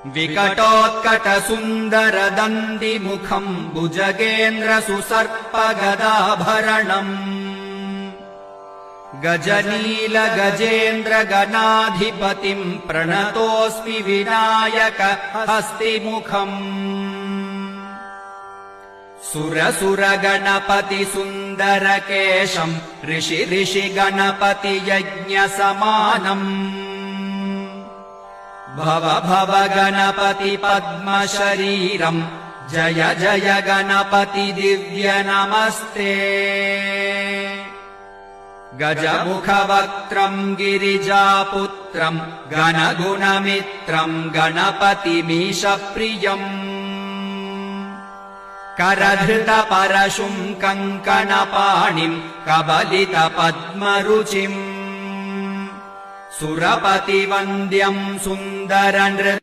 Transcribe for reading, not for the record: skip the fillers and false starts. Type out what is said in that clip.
विकटोत्कटसुन्दरदन्दिमुखम् भुजगेन्द्रसुसर्पगदाभरणम् गजनीलगजेन्द्रगणाधिपतिम् प्रणतोऽस्मि विनायक हस्तिमुखम् सुरसुरगणपतिसुन्दरकेशम् ऋषि गणपतियज्ञसमानम् भव भव गणपति पद्मशरीरम् जय जय गणपति दिव्य नमस्ते गजमुखवक्त्रम् गिरिजापुत्रम् गणगुणमित्रम् गणपतिमीशप्रियम् करधृतपरशुम् कङ्कणपाणिम् कबलितपद्मरुचिम् सुरपतिवन्द्यम् सुन्दरनृत्यम्